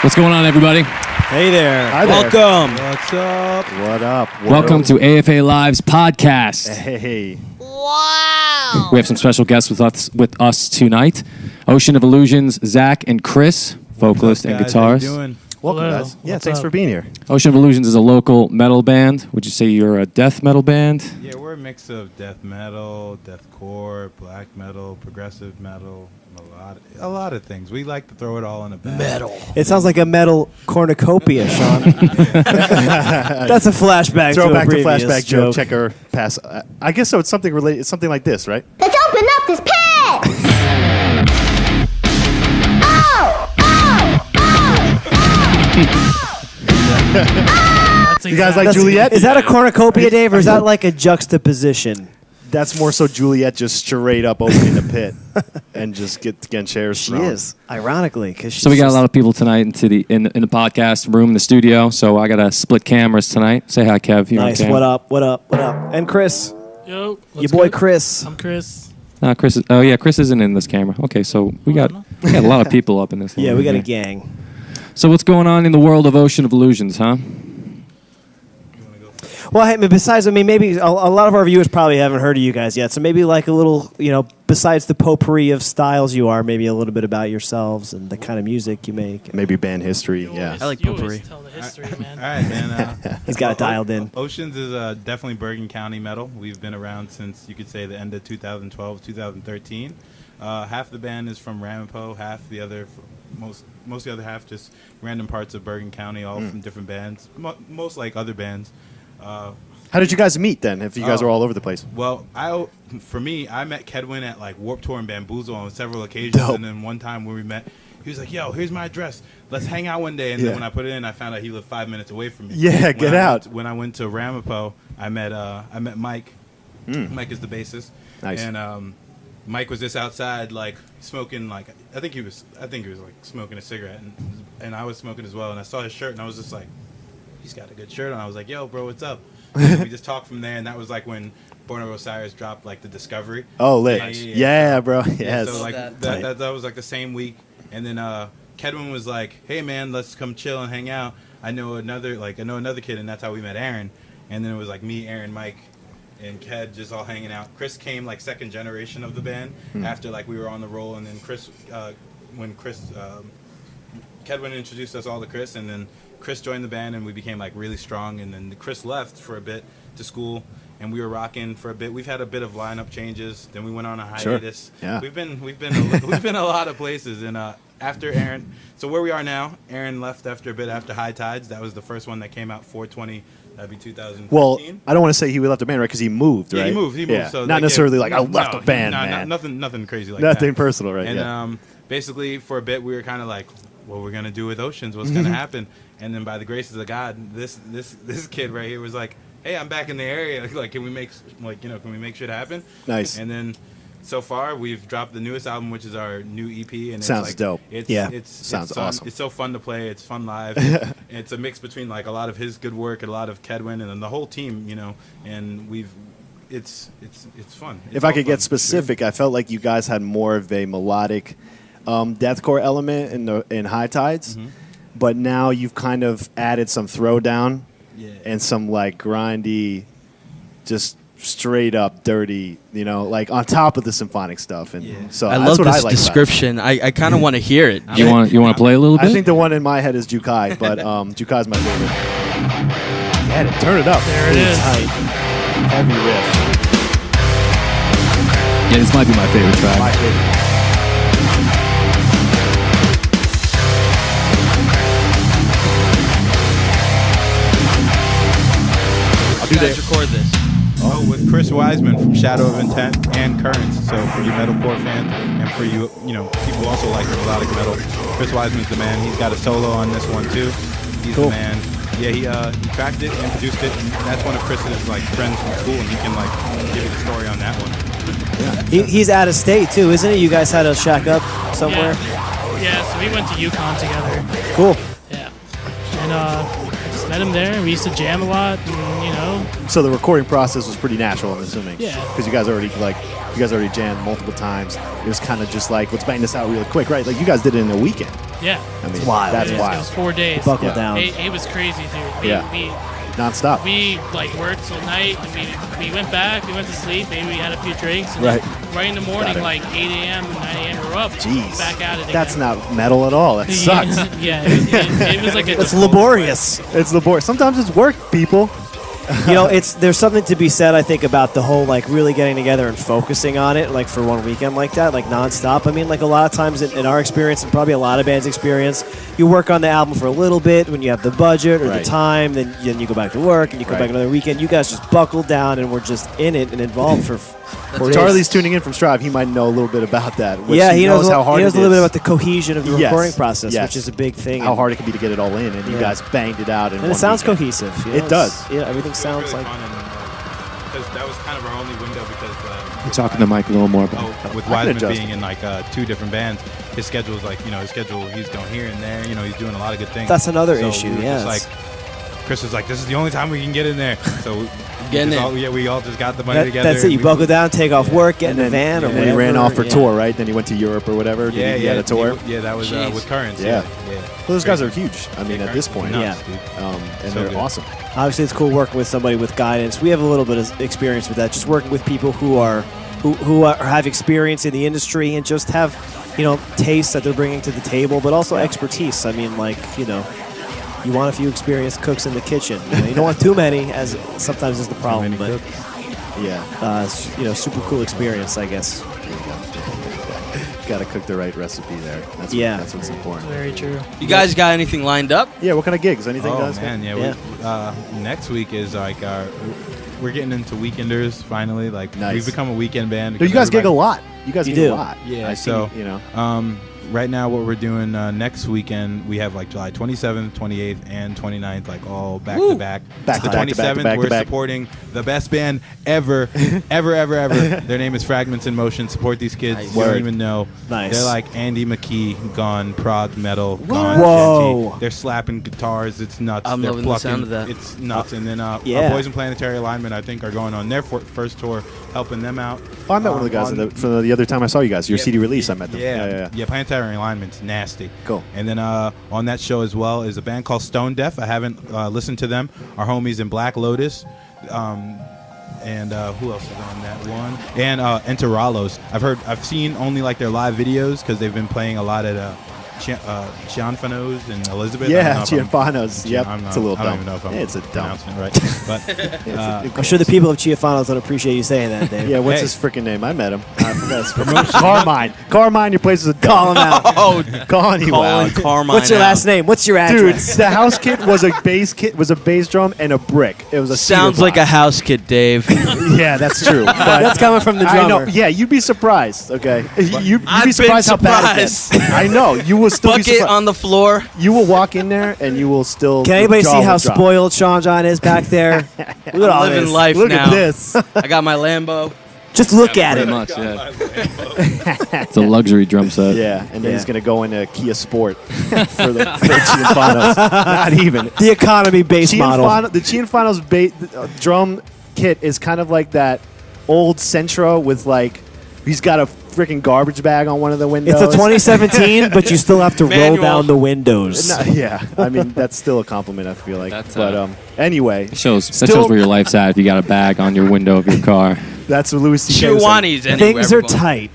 What's going on, everybody? Hey there. Hi there. Welcome. What's up? What up? Welcome to AFA-Live's podcast. Hey. Wow. We have some special guests with us tonight. Ocean of Illusions, Zack and Chris, vocalist and guys? How you guitarist. doing? Welcome, Hello. guys. Yeah, What's thanks up? for being here. Ocean of Illusions is a local metal band. Would you say you're a death metal band? Yeah, we're a mix of death metal, deathcore, black metal, progressive metal, a lot of things. We like to throw it all in a bag. Metal. It sounds like a metal cornucopia, Sean. That's a flashback to a Throwback to previous flashback joke. Checker pass. I guess so. It's something related. It's something like this, right? Let's open up this pants. Oh, You guys like That's- Juliet? Is that a cornucopia, Dave, or is that like a juxtaposition? That's more so Juliet just straight up opening the pit and just getting chairs She thrown. is, ironically, because So we got a lot of people tonight in the podcast room, in the studio. So I got to split cameras tonight. Say hi, Kev. You nice. on What up? What up? What up? And Chris, Yo, your boy Chris. I'm Chris. Chris. Chris isn't in this camera. Okay, so we got a lot of people up in this. Yeah, room we got a here. gang. So what's going on in the world of Ocean of Illusions, huh? Well, hey, besides, maybe a lot of our viewers probably haven't heard of you guys yet. So maybe like a little, besides the potpourri of styles you are, maybe a little bit about yourselves and the kind of music you make. Maybe band history. You Yeah. always- I like you always potpourri. tell the history, man. All right, man. He's got it dialed in. Oceans is definitely Bergen County metal. We've been around since, you could say, the end of 2012, 2013. Half the band is from Ramapo, half the other, most of the other half just random parts of Bergen County, all from different bands, most like other bands. How did you guys meet then? If you guys Oh. were all over the place. Well, I met Kedwin at like Warped Tour and Bamboozle on several occasions, Dope. and then one time when we met, he was like, "Yo, here's my address. Let's hang out one day." And Yeah. then when I put it in, I found out he lived 5 minutes away from me. Yeah, get out. When I went to Ramapo, I met Mike. Mike is the bassist. Nice. And Mike was just outside, like smoking, like I think he was like smoking a cigarette, and I was smoking as well. And I saw his shirt, and I was just like, he's got a good shirt on. I was like, "Yo, bro, what's up?" And we just talked from there, and that was like when Born of Osiris dropped like the Discovery. Oh, lit. Yeah. Yeah, bro. Yeah, Yes. so like Tight. that was like the same week, and then Kedwin was like, "Hey man, let's come chill and hang out. I know another kid," and that's how we met Aaron. And then it was like me, Aaron, Mike, and Ked just all hanging out. Chris came like second generation of the band after like we were on the roll, and then Kedwin introduced us all to Chris, and then Chris joined the band, and we became like really strong. And then Chris left for a bit to school, and we were rocking for a bit. We've had a bit of lineup changes. Then we went on a hiatus. Sure. Yeah. We've been a lot of places, and after Aaron, so where we are now, Aaron left after a bit after High Tides. That was the first one that came out 420. That'd be 2015. Well, I don't want to say he left the band, right? Because he moved, right? Yeah, he moved. Yeah. So not necessarily like I left the band, no, man. nothing crazy like that. Nothing personal, right? And yeah. basically, for a bit, we were kind of like, what we're gonna do with Oceans? What's gonna happen? And then, by the graces of God, this kid right here was like, "Hey, I'm back in the area. Like, can we make shit happen?" Nice. And then, so far, we've dropped the newest album, which is our new EP. And Sounds it's like, dope. Sounds awesome. It's so fun to play. It's fun live. It's a mix between like a lot of his good work and a lot of Kedwin, and then the whole team. And it's fun. It's If I all could fun. get specific, I felt like you guys had more of a melodic deathcore element in High Tides, but now you've kind of added some throwdown and some like grindy, just straight up dirty, like on top of the symphonic stuff. And so I that's love what this I like description. I kind of want to hear it. You want to play a little bit? I think the one in my head is Jukai, but Jukai's my favorite. Yeah, turn it up. There it is. Tight. Heavy riff. Yeah, this might be my favorite track. My favorite. How do you guys record this? Oh, with Chris Wiseman from Shadow of Intent and Currents. So for you metalcore fans, and for you, people who also like melodic metal, Chris Wiseman's the man. He's got a solo on this one too. He's Cool. the man. Yeah, he tracked it and produced it, and that's one of Chris's like friends from school, and he can like give you the story on that one. He's out of state too, isn't it? You guys had to shack up somewhere. Yeah, so we went to Yukon together. Cool. Yeah. And I just met him there, and we used to jam a lot, and, So the recording process was pretty natural, I'm assuming. Yeah. Because you guys already jammed multiple times. It was kind of just like, let's bang this out really quick, right? Like you guys did it in a weekend. Yeah. I mean, wild. that's It was wild. 4 days. Buckle Yeah. down. It was crazy, dude. Yeah. Non-stop. We like worked till night, and we went back. We went to sleep. Maybe we had a few drinks. And Right. then right in the morning, Got it. like 8 a.m. and 9 a.m. We're up. Jeez. Back at it again. That's not metal at all. That sucks. Yeah, it was like a. It's laborious. It's laborious. Sometimes it's work, people. You know, there's something to be said, I think, about the whole like really getting together and focusing on it, like for one weekend like that, like nonstop. I mean, like a lot of times in our experience, and probably a lot of bands' experience, you work on the album for a little bit when you have the budget or Right. the time, then you go back to work and you come Right. back another weekend. You guys just buckle down and we're just in it and involved for 4 days. Charlie's tuning in from Strive. He might know a little bit about that. Which Yeah, he knows how hard he knows it a little bit is. about the cohesion of the Yes. recording process, Yes. which is a big thing. How hard it can be to get it all in, and you Yeah. guys banged it out in And one it sounds weekend. cohesive. You It know, does. Yeah, everything It's sounds really like. fun, and because that was kind of our only window because You're talking to Mike a little more about. with I can Wiseman adjust. being in like 2 different bands, his schedule is like he's going here and there. He's doing a lot of good things. That's another So issue, we were yeah, just like Chris was like, this is the only time we can get in there. So Get in we all just got the money together. That's it. You and buckle down, take off work, get in a van, or and then he whatever. ran off for yeah. tour, right? Then he went to Europe or whatever. Yeah, He had a tour. Yeah, that was Jeez. with Currents. Yeah. Yeah. Well, those guys are huge. I mean, at this point, Nuts, Yeah. dude. and So they're good. awesome. Obviously, it's cool working with somebody with guidance. We have a little bit of experience with that. Just working with people who have experience in the industry and just have, tastes that they're bringing to the table, but also expertise. I mean, you want a few experienced cooks in the kitchen. You don't want too many, as sometimes is the problem. But Yeah, super cool experience, I guess. got to cook the right recipe there. That's Yeah. that's what's important. Very true. You guys got anything lined up? Yeah, what kind of gigs? Anything, Oh guys? man, Yeah. next week is like we're getting into weekenders finally. Like Nice. we've become a weekend band. No, you because guys gig a everybody- lot. You guys You gig do. a lot. Yeah, I so see, you know. right now what we're doing next weekend, we have like July 27th, 28th, and 29th, like all back to back. Back to The back to back to 27th, back to we're back. supporting the best band ever, ever. Their name is Fragments in Motion. Support these kids. Nice. You don't Word. even know. Nice. They're like Andy McKee gone prog metal gone. Whoa. genty. They're slapping guitars. It's nuts. I'm They're loving the plucking. sound of that. It's nuts. And then our Yeah. boys in Planetary Alignment, I think, are going on their first tour, helping them out. Oh, I met one of the guys from the other time I saw you guys. Your Yeah. CD release, I met them. Yeah, Planetary Alignment's nasty. Cool. And then on that show as well is a band called Stone Deaf. I haven't listened to them. Our homies in Black Lotus. And who else is on that one? And Enterralos. I've seen only like their live videos because they've been playing a lot at Chianfano's and Elizabeth. Yeah, I don't know if I'm- Chianfano's. Yep, I'm not- it's a little I don't dumb. even know if I'm Yeah, it's a dumb. pronouncing it right. But I'm sure the people of Chiafano's don't appreciate you saying that, Dave. Yeah, what's Hey. his freaking name? I met him. I forgot his freaking name. Carmine. Carmine, your place is a dump. Call him out. Oh, Calling you Colin out. Carmine. What's your last name? What's your Dude, address? the house kit was a bass drum and a brick. It was a Sounds cedar like a block. house kid, Dave. Yeah, that's true. But That's coming from the I drummer. know. Yeah, you'd be surprised. Okay, you'd I've be been surprised how bad it surprised. gets. I know. You will still be Bucket surprised. on the floor. You will walk in there and you will still. Can anybody jaw see will how drop. spoiled Sean John is back there? Look at all living this. life Look now. at this. I got my Lambo. Just look at Pretty it. much, yeah. It's a luxury drum set. Yeah, and then Yeah. he's gonna go into Kia Sport for the Chianfanos. Not even. The economy base model. The Chianfanos drum kit is kind of like that old Sentra with like he's got a freaking garbage bag on one of the windows. It's a 2017, but you still have to roll Manual. down the windows. No, yeah, I mean that's still a compliment. I feel like, That's, but anyway, That shows Still- where your life's at if you got a bag on your window of your car. that's what Louis C.K. was saying. Chewani's anywhere. Things are tight.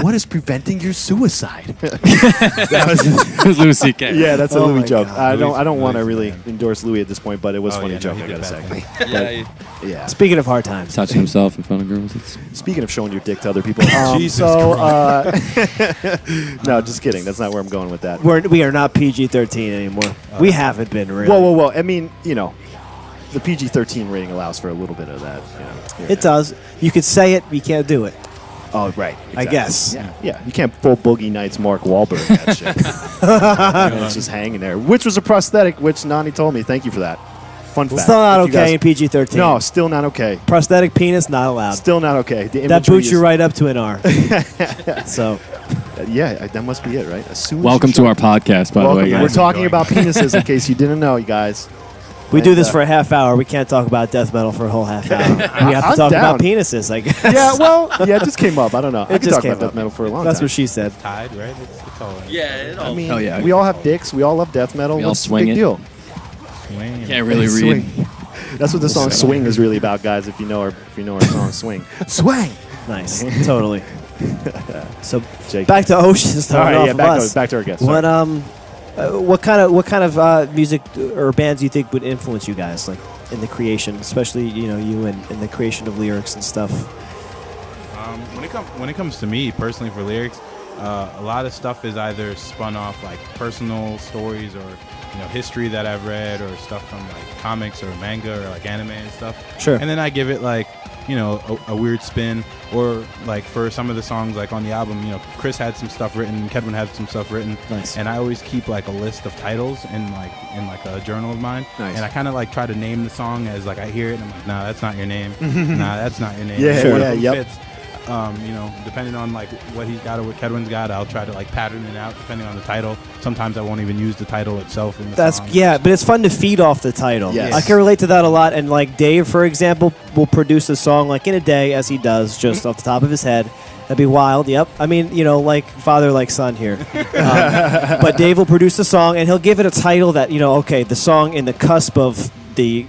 What is preventing your suicide? It was Louis C.K. Yeah, that's a Oh Louis my joke. God. I don't want to Louis, really man. endorse Louis at this point, but it was a Oh, funny yeah, no, joke. he I did gotta bad say. things. Yeah. Speaking of hard times. Touching himself in front of girls. It's Speaking of showing your dick to other people, Jesus no, just kidding. That's not where I'm going with that. We are not PG-13 anymore. We haven't been really. Whoa. I mean, the PG-13 rating allows for a little bit of that. Here It and does. You could say it, but you can't do it. there. Oh, right. I exactly. guess. Yeah. You can't full Boogie Nights Mark Wahlberg that shit. It's just hanging there, which was a prosthetic, which Nani told me. Thank you for that. Fun fact. Still not If you okay guys- in PG-13. No, still not okay. Prosthetic penis, not allowed. Still not okay. The That imagery boots you is- right up to an R. So, Yeah, that must be it, right? As soon as welcome you to show- our podcast, by Welcome. the way, We're guys. talking about penises, in case you didn't know, you guys. We do this for a half hour. We can't talk about death metal for a whole half hour. We have to I'm talk down. about penises, I guess. Yeah, well, yeah, it just came up. I don't know. I could just talk came about up. death metal for a long That's time. what she said. Tied, right? It's all Yeah, it all. I mean, Hell yeah. we all have dicks. We all love death metal. We all What's the swing big it. deal? swing. Can't really Swing. read. That's what the song "Swing" is really about, guys. If you know our song "Swing," swing. Nice. Totally. So Jake. back to Ocean. Starting All right, off yeah, of us. back to our guest. What Sorry. what kind of music or bands do you think would influence you guys, like in the creation, especially you and in the creation of lyrics and stuff? When it comes to me personally for lyrics, a lot of stuff is either spun off like personal stories or history that I've read or stuff from like comics or manga or like anime and stuff. Sure. And then I give it like a weird spin, or like for some of the songs like on the album, Chris had some stuff written, Kedwin had some stuff written. Nice. And I always keep like a list of titles in a journal of mine. Nice. And I kind of like try to name the song as like I hear it and I'm like, nah, that's not your name. Nah, that's not your name. Yeah, And sure. one of Yeah, them yep. fits. Depending on like what he's got or what Kedwin's got, I'll try to like pattern it out depending on the title. Sometimes I won't even use the title itself in the song. But it's fun to feed off the title. Yes. I can relate to that a lot. And like Dave, for example, will produce a song like in a day, as he does, just off the top of his head. That'd be wild. Yep. I mean, like father, like son here. But Dave will produce a song, and he'll give it a title that okay, the song in the cusp of the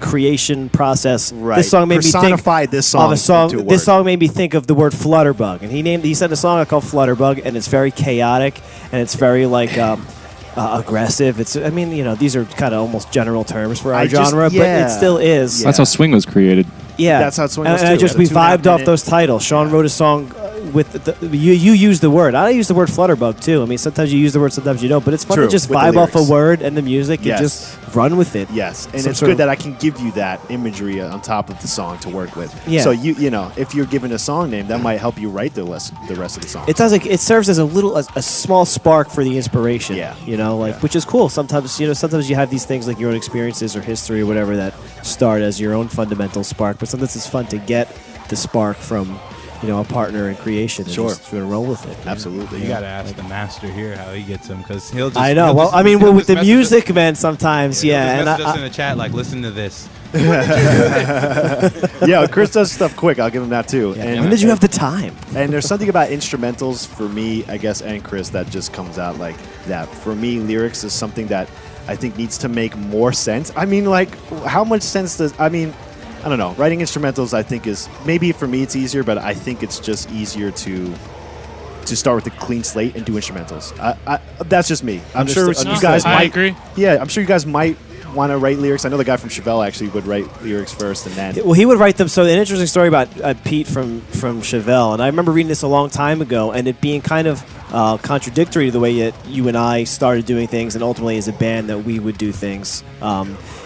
creation process. Right. This song made Personify me think this song of a song. into a This word. song made me think of the word Flutterbug, and he said a song called Flutterbug, and it's very chaotic, and it's very like aggressive. These are kind of almost general terms for our genre, but it still is. Yeah. That's how swing was created. Yeah, That's how swing was and too. we At a 2.5 vibed off minute. those titles. Sean wrote a song with you use the word. I use the word Flutterbug too. I mean, sometimes you use the word, sometimes you don't. But it's fun True, to just with the vibe off a lyrics. word and the music Yes. and just run with it. Yes, and Some it's sort good of- that I can give you that imagery on top of the song to work with. Yeah. So if you're given a song name, that might help you write the rest of the song. It does. It serves as a small spark for the inspiration. Yeah. Which is cool. Sometimes you have these things like your own experiences or history or whatever that start as your own fundamental spark. But sometimes it's fun to get the spark from a partner in creation. And Sure. just sort of roll with it. Absolutely. You gotta ask the master here how he gets them, because he'll just. I know. he'll Well, just- I mean, he'll with just the message music, us- man, sometimes, he'll yeah. just And message us I, in the chat like, listen to this. Yeah, Chris does stuff quick. I'll give him that too. when did you have the time? And there's something about instrumentals for me, I guess, and Chris, that just comes out like that. For me, lyrics is something that I think needs to make more sense. I mean, like, how much sense does... I don't know. Writing instrumentals, I think, is... Maybe for me it's easier, but I think it's just easier to start with a clean slate and do instrumentals. That's just me. I'm sure you guys I might... agree. Yeah, I'm sure you guys might want to write lyrics. I know the guy from Chevelle actually would write lyrics first and then... Well, he would write them. So, an interesting story about Pete from Chevelle, and I remember reading this a long time ago, and it being kind of contradictory to the way that you and I started doing things, and ultimately as a band that we would do things.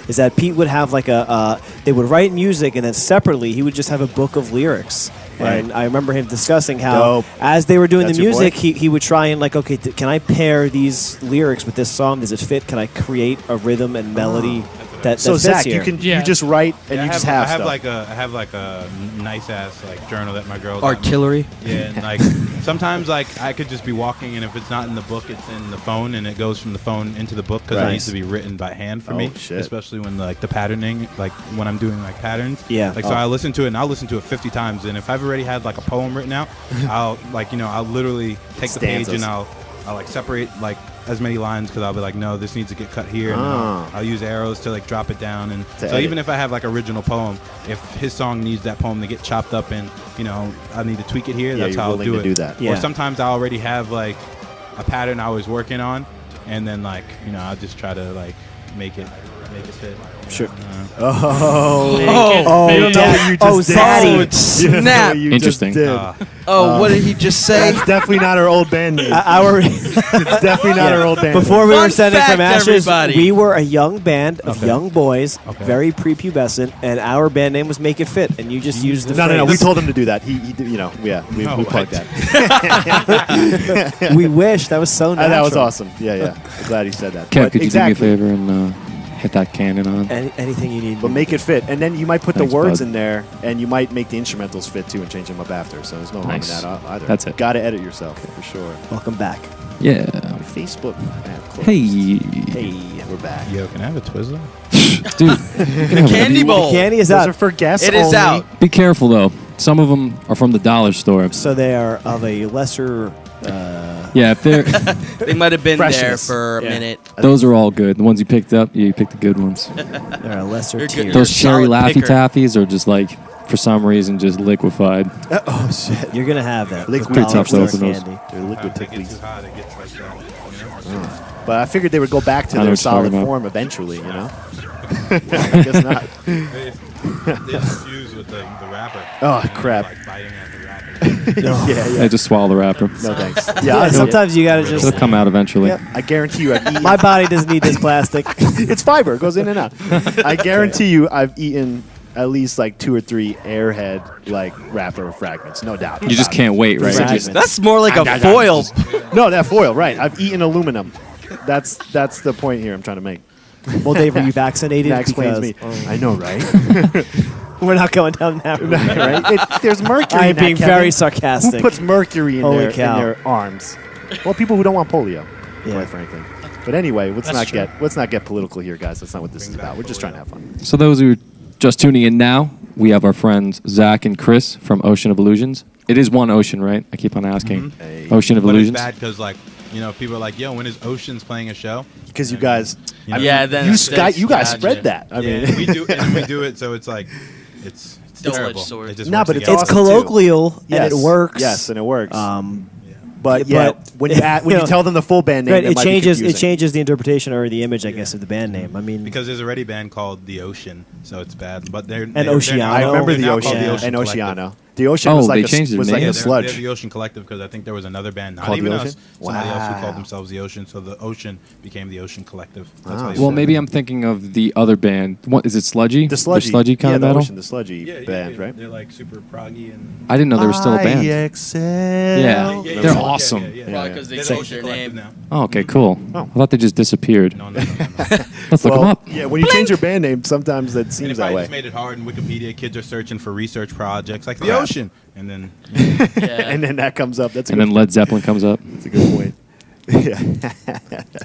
Is that Pete would have like they would write music, and then separately he would just have a book of lyrics. Right. And I remember him discussing how, Dope. as they were doing That's the your boy? music, he would try and like, okay, can I pair these lyrics with this song? Does it fit? Can I create a rhythm and melody that So fits Zach, here? you Yeah. just write and Yeah, you just have I have stuff. like a nice ass like journal that my girl got me. Artillery. Yeah, and like sometimes like I could just be walking, and if it's not in the book, it's in the phone, and it goes from the phone into the book because Right. it needs to be written by hand for me. Oh, shit. Especially when like the patterning, like when I'm doing like patterns. Yeah. Like so, I listen to it, and I'll listen to it 50 times, and if I've already had like a poem written out, I'll I'll literally take the page Stanzas. and I'll like separate like as many lines, because I'll be like, no, this needs to get cut here, and then I'll use arrows to like drop it down, and To so edit. even if I have like original poem, if his song needs that poem to get chopped up and I need to tweak it here, Yeah, that's you're how I'll willing do to it. do that. Yeah. Or sometimes I already have like a pattern I was working on, and then like I'll just try to like make it fit. Sure. Oh, Make you it- know what you just Oh, did. Zaddy. You know what Snap. you just Interesting. did. Oh, what did he just say? That's definitely not our old band name. Our It's definitely not our old band Before name. we Fun were Sending from fact, Ashes, everybody. we were a young band of Okay. young boys, Okay. very prepubescent, and our band name was Make It Fit, and you just used the No. We phrase. told him to do that. He No, we plugged I that. We wish. That was so natural. That was awesome. Yeah. I'm glad he said that. Kev, But could you exactly. do me a favor and hit that cannon on? Anything you need. But make it fit, and then you might put Thanks, the words bud. in there, and you might make the instrumentals fit too, and change them up after. So there's no harm in Nice. that either. That's it. Got to edit yourself for sure. Welcome back. Yeah. Facebook. app closed. Hey. Hey, we're back. Yo, can I have a Twizzler? Dude, The candy bowl. Candy is Those out. are for guests It is only. out. be careful though. Some of them are from the dollar store. So they are of a lesser. Yeah, if they're They might have been Freshness. there for a Yeah. minute. those are all good. The ones you picked up, you picked the good ones. They're a lesser You're good. tier. You're Those a cherry solid Laffy picker. Taffies are just like, for some reason, just liquefied. Oh shit. You're gonna have that. Liquid with dollar tough to store open those. candy. They're liquid Sometimes they get ticklies. too hot, it gets like that. You know? But I figured they would go back to I know their what you're talking solid about. form eventually. You know. I guess not. They fuse with the wrapper. Oh, And crap. Like biting at the wrapper. Yeah. I just swallow the wrapper. No thanks. Yeah. Yeah, I know. sometimes you gotta It'll just. come out eventually. Yeah, I guarantee you, I've eaten. My body doesn't need this plastic. It's fiber. It goes in and out. I guarantee you, I've eaten at least like 2 or 3 Airhead like wrapper fragments. No doubt. You just can't wait, right? Fragments. That's more like a foil. No, that foil. Right. I've eaten aluminum. That's the point here I'm trying to make. Well, Dave, are you vaccinated? That explains Because- me. I know, right? We're not going down that road. Right? There's mercury. I in am that, being Kevin. very Who sarcastic. puts mercury in Holy their cow. arms? Well, people who don't want polio, Yeah. quite frankly. But anyway, let's That's not get political here, guys. That's not what this is about. We're just trying to have fun. So those who are just tuning in now, we have our friends Zack and Chris from Ocean of Illusions. It is one ocean, right? I keep on asking. Hey. Ocean of But it's Illusions. bad because, like, you know, people are like, yo, when is Oceans playing a show? Because you guys, You know? Yeah, then you guys gotcha. spread that. I Yeah, mean, we do, and we do it, so it's like, it's Double-edged terrible. sword. It just No, works but it's together. It's awesome, too. colloquial yes, and it works. Yes, and it works. Um, but yeah, when you tell them the full band name, right, it it might be changes. It confusing. changes the interpretation or the image, I guess, of the band name. I mean, Because there's already a band called The Ocean, so it's bad. But they're Oceano. I remember they're the now Ocean called The Yeah. and Collective. Oceano. The Ocean Oh, was like they changed their was like name. a They're sludge. the Ocean Collective because I think there was another band, not Called even The us, Ocean? somebody else who Wow. called themselves The Ocean. So the Ocean became the Ocean Collective. That's Wow. how you Well, say maybe it. I'm thinking of the other band. What is it? Sludgy? The sludgy, The sludgy kind yeah, of the metal. Ocean, the sludgy band, right? They're like super proggy and. I didn't know they were still a band. IXL. Yeah. Yeah, They're yeah, awesome. Yeah, yeah, Yeah, yeah. yeah. Because they They're the changed Ocean their Collective name. now. Oh, okay, cool. Oh. I thought they just disappeared. No. Let's look them up. Yeah, when you change your band name, sometimes that And seems if that I way. just made it hard in Wikipedia, kids are searching for research projects like the Crap. ocean, and then Yeah. And then that comes up. That's a And good, then Led Zeppelin comes up. that's a good point. Yeah.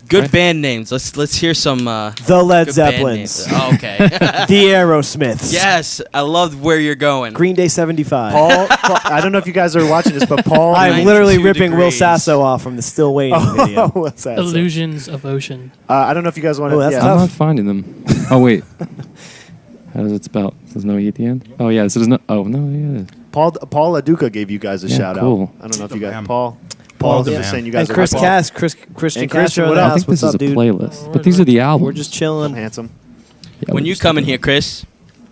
Good band names. Let's hear some. the Led good band Zeppelins, names. Oh, okay. the Aerosmiths, Yes, I love where you're going. Green Day '75. Paul, I don't know if you guys are watching this, but Paul. I'm 92 literally ripping Will degrees. Sasso off from the Still Waiting video. What's that? Illusions of Ocean. I don't know if you guys want to. Oh, that's yeah. tough. I'm not finding them. Oh wait. How does it spell? There's no E at the end. Oh yeah. So there's no. Oh no. Yeah. Paul Aduka gave you guys a Yeah, shout cool. out. I don't know if you guys. Bam. Paul. Paul, just yeah. saying you guys and are Chris Paul. Cass, Christian And Christian, Castro in what the up? I house. think this What's is a up, dude? playlist, but these are the albums. We're just chilling. Handsome. Yeah, When we're you just come in looking. here, Chris.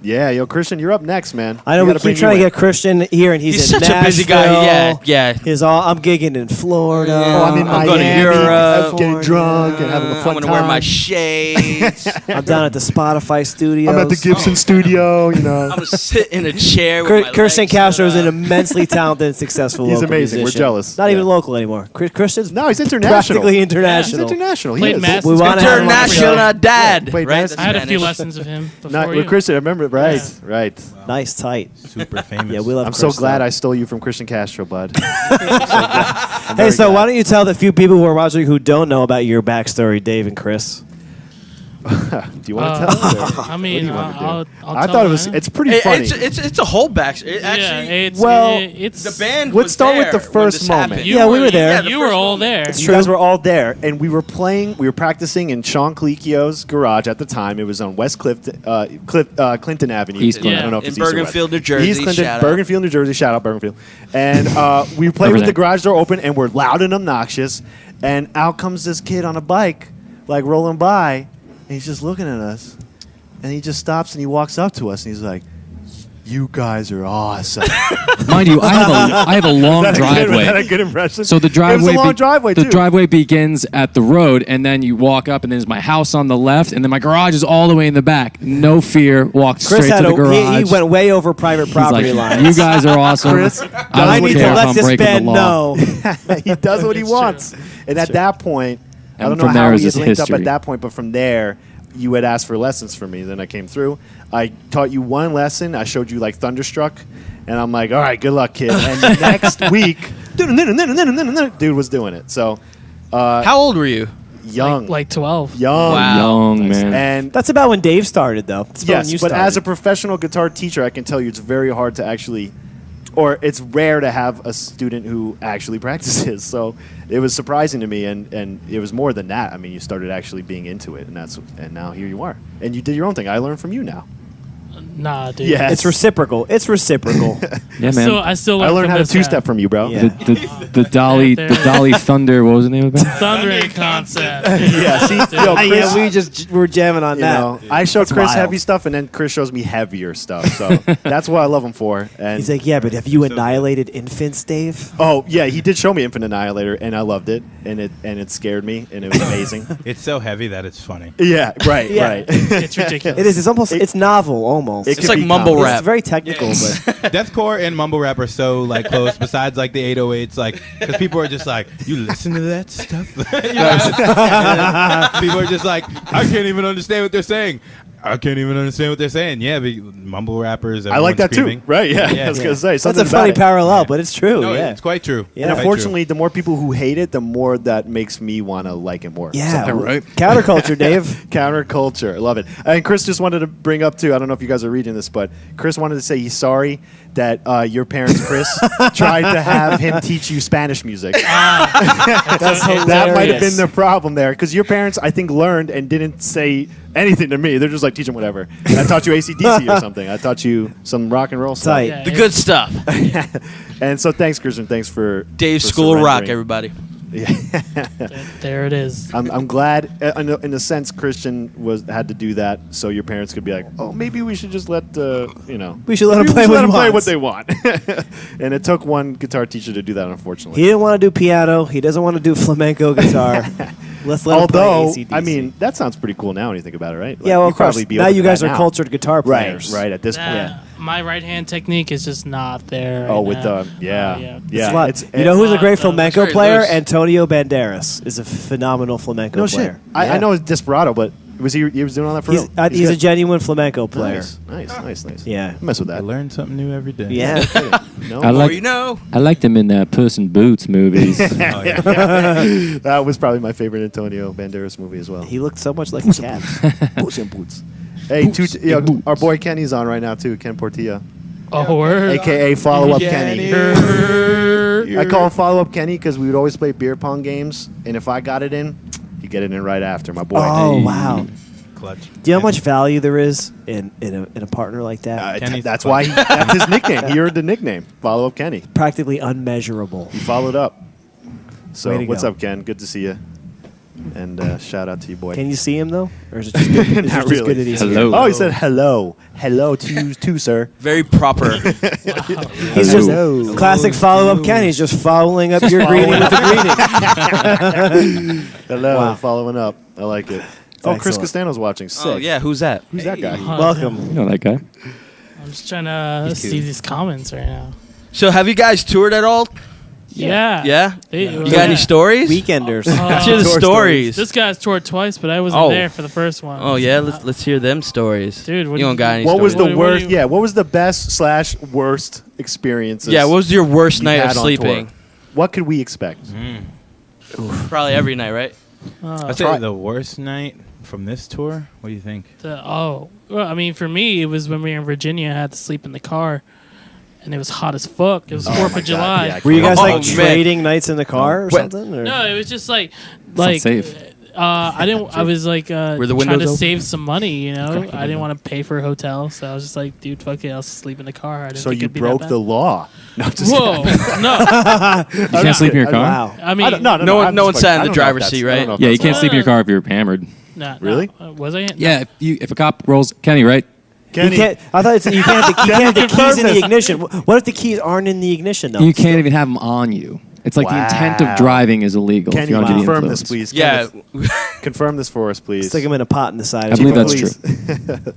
Yeah, yo, Christian, you're up next, man. I know We we gotta keep bring trying to you in. get Christian here, and he's He's in such a busy guy. Nashville. Yeah. His I'm gigging in Florida. Oh, I'm in I'm going to Miami, Europe. getting drunk and having a I'm fun I'm time. gonna wear my shades. I'm down at the Spotify studios. I'm at the Gibson studio, you know. I'm gonna sit in a chair. With my Christian legs Castro is stood an up. immensely talented and successful He's local amazing. We're musician. jealous. Not even Yeah. local anymore. Christian's No, he's international. practically He's international. international. He Played is. Madison We wanna have him on the International show. dad. Yeah, played right? Madison. I had a few Spanish. lessons of him before Not you. with Christian. I remember. Right, Yeah. right. Nice, tight. super famous. Yeah, we love I'm so Chris, glad though. I stole you from Christian Castro, bud. Hey, so why don't you tell the few people who are watching who don't know about your backstory, Dave and Chris? Do you want to tell us? or I mean, what do you wanna do? I'll I tell thought it was. mine. It's pretty funny. It's a whole back. It Yeah, actually, it's, well, it's the band. Let's was start with there the when first this moment. happened. Yeah, we were there. Yeah, the You first were all moment. there. You guys were all there, and we were playing. We were practicing in Sean Clicchio's garage at the time. It was on West Clinton Avenue. East I Clinton. don't know if In it's East or West. Bergenfield, New Jersey. East Clinton, Shout out. Bergenfield, New Jersey. Shout out Bergenfield. And we played with the Everything. garage door open, and we're loud and obnoxious. And out comes this kid on a bike, like rolling by, and he's just looking at us. And he just stops and he walks up to us, and he's like, "You guys are awesome." Mind you, I have a long Is that a driveway. good impression? So the It driveway, was a long driveway the too. driveway begins at the road, and then you walk up, and there's my house on the left, and then my garage is all the way in the back. No fear, walked Chris straight had to the garage. he went way over private He's property like, lines. you guys are awesome. Chris, I I don't need to care if let I'm this breaking band the law. know. He does what he wants. And at that point, I And don't know from how there we is had his linked up history. at that point, but from there, you had asked for lessons from me. Then I came through. I taught you one lesson. I showed you like Thunderstruck. And I'm like, all right, good luck, kid. And next week, dude was doing it. So How old were you? young. Like 12. Young. Wow. Young, man. And That's about when Dave started, though. That's about when yes, you but as a started. professional guitar teacher, I can tell you it's very hard to actually, or it's rare to have a student who actually practices. So it was surprising to me, and it was more than that. I mean, you started actually being into it, and now here you are, and you did your own thing. I learned from you now. Nah, dude. Yeah. It's reciprocal. It's reciprocal. Yeah, man. I still I learned from how to this guy. two-step from you, bro. Yeah. The Dolly Thunder. What was the name of it? Thundering concept. Yeah, see, yo, Chris, we were jamming on you that. know, I show That's Chris wild. heavy stuff, and then Chris shows me heavier stuff. So that's what I love him for. And He's like, yeah, but have you annihilated infants, Dave? oh yeah, he did show me Infinite Annihilator, and I loved it, and it scared me, and it was amazing. It's so heavy that it's funny. Yeah, right, Yeah. right. It's ridiculous. It is. It's almost. It's novel, almost. It It's could like be mumble comedy. rap. It's very technical, but Deathcore and mumble rap are so like close. Besides like the 808s, like because people are just like, you listen to that stuff. You know? And people are just like, I can't even understand what they're saying. I can't even understand what they're saying. Yeah, but mumble rappers. I like that screaming. too. Right? Yeah, Yeah. I was gonna say that's something a funny about it. parallel. But it's true. No, yeah. it's quite true. Yeah. And Quite unfortunately, the more people who hate it, the more that makes me want to like it more. Yeah. So- right? Counterculture, Dave. Counterculture. I love it. And Chris just wanted to bring up, too, I don't know if you guys are reading this, but Chris wanted to say he's sorry that your parents, Chris, tried to have him teach you Spanish music. That's hilarious. That might have been the problem there. Because your parents, I think, learned and didn't say anything to me. They're just like, teach them whatever. And I taught you AC/DC or something. I taught you some rock and roll stuff. Tight. Yeah, The good stuff. And so thanks, Christian. Thanks for Dave's for School of Rock, surrendering. everybody. There it is. I'm glad, in a sense, Christian had to do that, so your parents could be like, "Oh, maybe we should just let We should let him maybe play we what should he play what wants. they want." And it took one guitar teacher to do that, unfortunately. He didn't want to do piano. He doesn't want to do flamenco guitar. Let's let him Although, play AC/DC. I mean, that sounds pretty cool now when you think about it, right? Like, yeah, well, you'd of course. probably be Now open you to guys that are now. cultured guitar players. Right. At this point. My right hand technique is just not there. Oh, right with now. the yeah. It's a lot. You know who's a great flamenco very player? loose. Antonio Banderas is a phenomenal flamenco No shit. player. I Yeah. know it's Desperado, but he was doing all that for He's, real? he's a good? genuine flamenco player. Nice. Yeah. Mess with I that. learn something new every day. Yeah. No? I Or like you know. I liked him in Puss in Boots movies. Oh, yeah. That was probably my favorite Antonio Banderas movie as well. He looked so much like a cat. Boots and boots. Hey, our boy Kenny's on right now too. Ken Portilla, Oh, word. aka Follow Up Kenny. Kenny. I call him Follow Up Kenny because we would always play beer pong games, and if I got it in, he'd get it in right after. My boy. Oh, Hey. wow. Clutch. Do you know how much value there is in a partner like that? Kenny's That's fun. why that's his nickname. He earned the nickname, Follow Up Kenny. Practically unmeasurable. He followed up. So Way to what's go. up, Ken? Good to see you. And shout out to you, boy. Can you see him, though? Or is it just good, is it Not just really. good that he's Hello. here? Oh, he said hello. Hello to you too, sir. Very proper. He's just Hello. classic follow-up Ken. He's just following up your greeting with a greeting. Hello. Wow. Following up. I like it. Oh, Chris excellent. Castano's watching. Sick. Oh, yeah. Who's that? Who's that guy? Welcome. You know that guy? I'm just trying to see these comments right now. So, have you guys toured at all? Yeah. Yeah? They- You got any stories? Weekenders. Let's hear the Tour stories. This guy's toured twice, but I wasn't Oh. there for the first one. Oh, yeah? Let's hear them stories. Dude, what you do don't you- got any What was stories? the What do worst? you- Yeah, what was the best/worst experiences? Yeah, what was your worst you night had of on sleeping? tour? What could we expect? Probably every night, right? I'd say the worst night from this tour. What do you think? Well, I mean, for me, it was when we were in Virginia. I had to sleep in the car, and it was hot as fuck. It was 4th of July. Yeah, Were you guys Oh, like man. trading nights in the car or What? something? Or? No, it was just like not safe. I didn't. I was like the trying windows to open? save some money. You know, I didn't want to pay for a hotel, so I was just like, dude, fuck it, I'll sleep in the car. I didn't So think you it'd be that broke bad. the law. No, just Whoa, no. You can't sleep in your car? Wow. I mean, No one sat in the driver's seat, right? Yeah, you can't sleep in your car if you're hammered. nah, Really? no. Was I? Yeah, if a cop rolls Kenny, right? You can't. I thought you can't have the, you can't have the keys confirm in the this. ignition. What if the keys aren't in the ignition though? You can't even have them on you. It's like the intent Wow. of driving is illegal. if Can you're you under the confirm this, influence. please? Yeah. Confirm this for us, please. Stick them in a pot in the side. I of believe the that's car. true.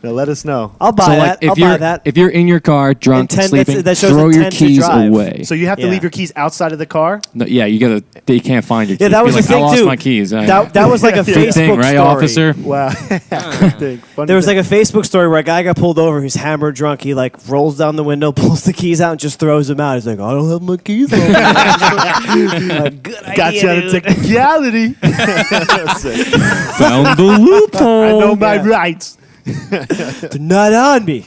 Now let us know. I'll buy So that. like, if I'll you're buy that. if you're in your car drunk, Intent- sleeping, that shows throw your intent to keys drive. away. So you have to Yeah. leave your keys outside of the car? No, yeah, you can't find your keys. Yeah, that Be was like, the thing I lost too. my keys. That was like a Good Facebook thing, right, story. officer? Wow. There was like a Facebook story where a guy got pulled over. He's hammered drunk. He like rolls down the window, pulls the keys out, and just throws them out. He's like, I don't have my keys on. Like, good idea, Got you out of dude. technicality. Found the loophole. I know my Yeah. rights. They're not on me.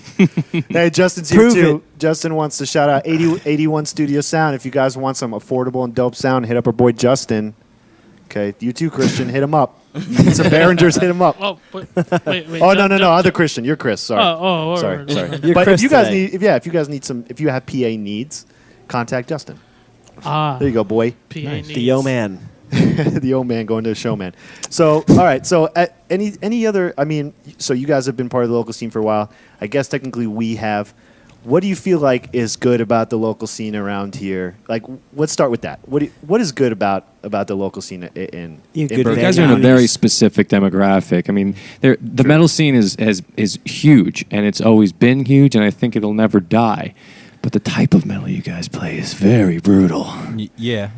Hey, Justin's here Prove too. it. Justin wants to shout out 81 Studio Sound. If you guys want some affordable and dope sound, hit up our boy Justin. Okay, you too, Christian. Hit him up. Need some Behringers, hit him up. Oh, wait. Oh no, other Christian. You're Chris. Sorry. Sorry. Word. You're But Chris if you guys today. need, if you guys need some, if you have PA needs, contact Justin. Ah, There you go, boy. PA needs. The yo man. The old man going to the showman. So, all right. So, any other? I mean, so you guys have been part of the local scene for a while. I guess technically we have. What do you feel like is good about the local scene around here? Like, let's start with that. What is good about the local scene in You good You Bergen? guys are in a Venues. very specific demographic. I mean, the metal scene is huge, and it's always been huge, and I think it'll never die. But the type of metal you guys play is very brutal Yeah,